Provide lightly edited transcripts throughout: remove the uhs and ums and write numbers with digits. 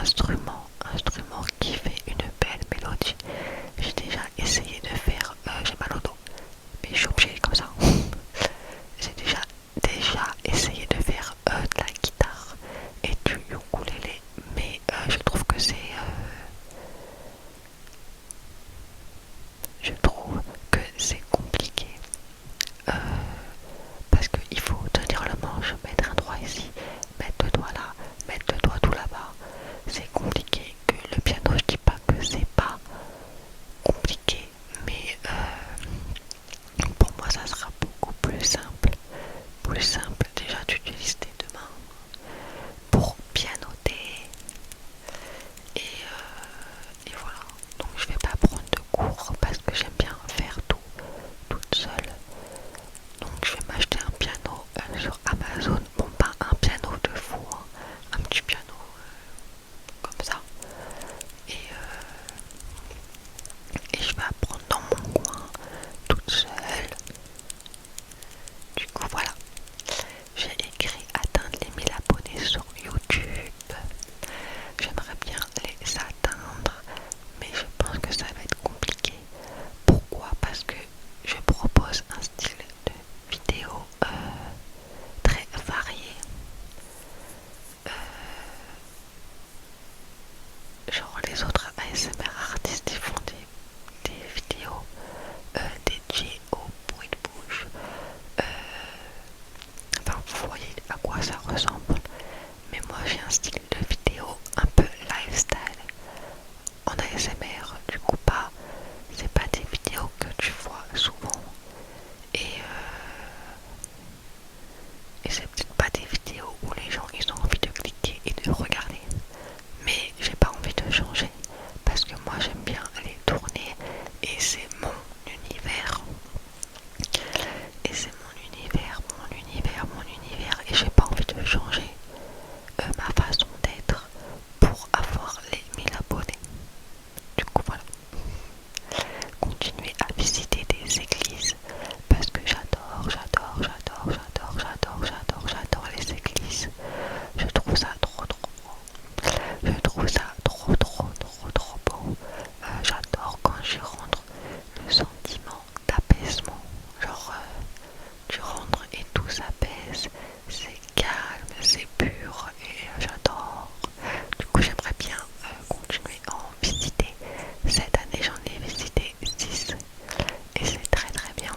instrument qui fait une belle mélodie. J'ai déjà essayé de faire, j'ai mal au dos, mais je suis obligée comme ça. J'ai déjà essayé de faire de la guitare et du ukulélé, mais je trouve que c'est compliqué euh, parce qu'il faut tenir le manche, mettre un doigt ici, mettre le doigt là, mettre le doigt tout là-bas. C'est compliqué que le piano, je dis pas que c'est pas compliqué, mais pour moi ça sera beaucoup plus simple. Plus simple, déjà tu utilises tes deux mains pour pianoter et voilà. Donc je vais pas prendre de cours parce que j'aime bien faire tout toute seule. Donc je vais m'acheter un piano sur Amazon. Bon, pas un piano de fou, hein, un petit piano comme ça. Et je vais apprendre dans mon coin toute seule. Du coup voilà, j'ai écrit atteindre les 1000 abonnés sur YouTube. J'aimerais bien les atteindre, mais je pense que ça va être compliqué. Pourquoi? Parce que je propose un style de vidéo très varié. Genre les autres ASMR artistes ils font des vidéos dédiées au bruit de bouche. Enfin, vous voyez à quoi ça ressemble. Mais moi j'ai un style de vidéo un peu lifestyle en ASMR. Du coup c'est pas des vidéos que tu vois souvent. Et c'est peut-être pas des vidéos où les gens ils ont envie de cliquer et de regarder. Mais j'ai pas envie de changer parce que moi j'aime bien les tourner et c'est mon univers. Et c'est mon univers et j'ai pas envie de changer ma façon d'être pour avoir les 1000 abonnés. Du coup voilà. Continuer à visiter des églises parce que j'adore les églises. Je trouve ça trop beau. Je trouve ça trop beau. J'adore quand j'y rentre le sentiment d'apaisement. Genre tu rentres et tout s'apaise, c'est calme, c'est pur et j'adore. Du coup j'aimerais bien continuer à en visiter. Cette année j'en ai visité 6 et c'est très bien.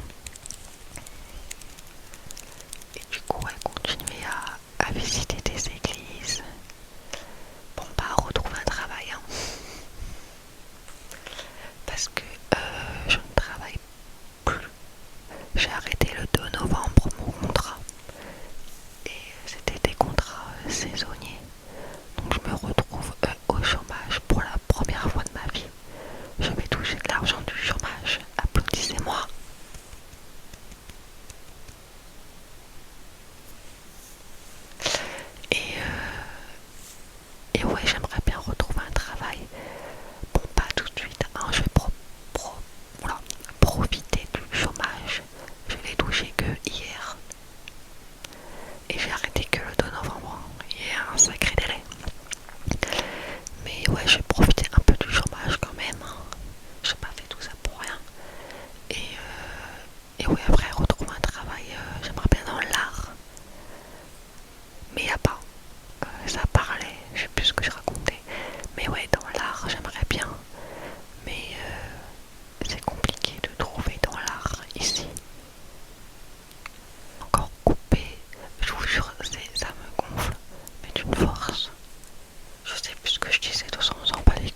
Et du coup ouais, continuer à visiter des églises. Bon pas retrouver un travail hein, parce que je ne travaille plus. J'ai arrêté le 2 novembre mon contrat et c'était des contrats saisonniers. Donc je me retrouve au chômage pour la première fois de ma vie. Je vais toucher de l'argent du chômage. Applaudissez-moi. Et, et ouais, j'aimerais bien retrouver un travail. Bon, pas tout de suite, hein, je vais voilà, profiter du chômage. Je l'ai touché que hier. Et j'ai arrêté que le 2 novembre. Il y a un sacré délai. Mais ouais, j'ai profité un peu du chômage quand même. Hein. J'ai pas fait tout ça pour rien. Et ouais, après, retrouver un travail, j'aimerais bien dans l'art. Mais il n'y a pas. Ça parlait, je sais plus ce que je racontais. Mais ouais, dans l'art, j'aimerais bien. Mais c'est compliqué de trouver dans l'art ici. Encore coupé, je vous jure, ça me gonfle. Mais d'une force. Je sais plus ce que je disais, de toute façon, on s'en bat les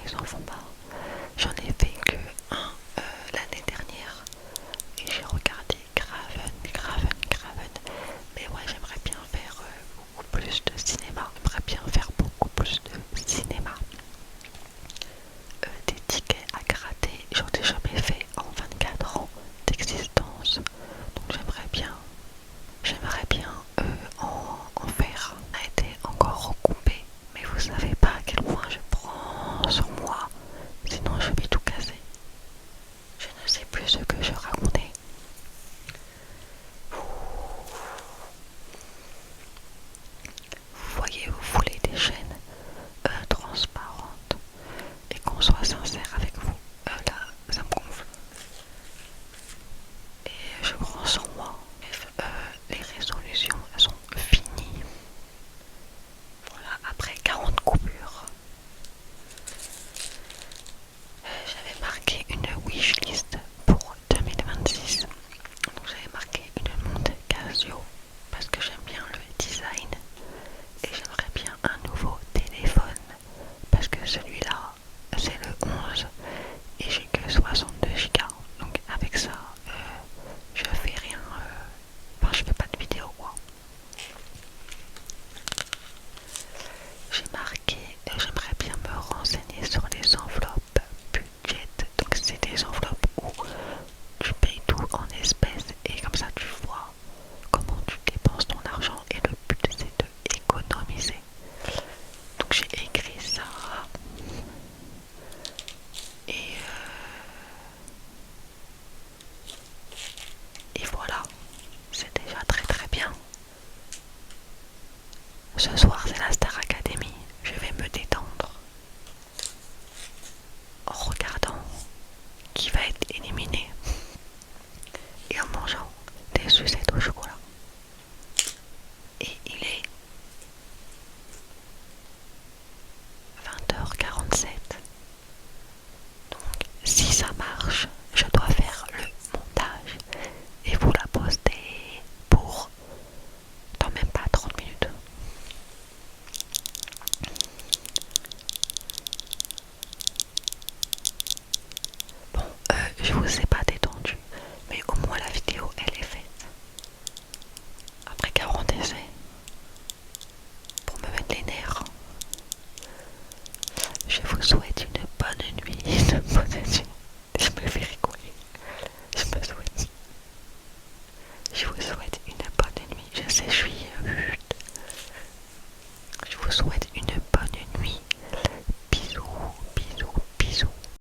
ils en font pas. J'en ai fait que un l'année dernière et j'ai regardé Craven. Mais ouais, j'aimerais bien faire beaucoup plus de cinéma. J'aimerais bien faire beaucoup plus de cinéma. Des tickets à gratter, j'en ai jamais fait en 24 ans d'existence. Donc j'aimerais bien en faire. Ça a été encore recoupé, mais vous savez pas à quel point je prends sur moi, sinon je vais tout casser. Je ne sais plus ce que je racontais. Vous voyez, vous voulez des chaînes transparentes et qu'on soit sincère avec vous. Là, ça me gonfle. Et je prends sur moi. Bref, les résolutions elles sont finies. Voilà, après 40 coupures. J'avais marqué une wishlist pour 2026. Donc j'avais marqué une montre Casio parce que j'aime bien le design et j'aimerais bien un nouveau téléphone parce que celui-là c'est le 11 et j'ai que 62 Go. Donc avec ça je fais rien, enfin je fais pas de vidéo quoi. J'ai marqué, j'aimerais bien me renseigner sur les enveloppes budget. Donc c'est des enveloppes où tu payes tout en espèces et comme ça tu vois comment tu dépenses ton argent et le but c'est de économiser. Donc j'ai écrit ça et voilà, c'est déjà très bien. Ce soir c'est la Star Academy, je vais me détendre en regardant qui va être éliminé et en mangeant des sucettes au chocolat. Et il est 20h47. Donc si ça marche, je dois faire le montage et vous la poster pour dans même pas 30 minutes. Bon, je vous ai pas détendu, mais au moins la vidéo elle est faite. Après 40 essais, pour me mettre les nerfs, je vous souhaite une bonne nuit, une bonne nuit. Je me fais rigoler. Je vous souhaite une bonne nuit. Je sais, je suis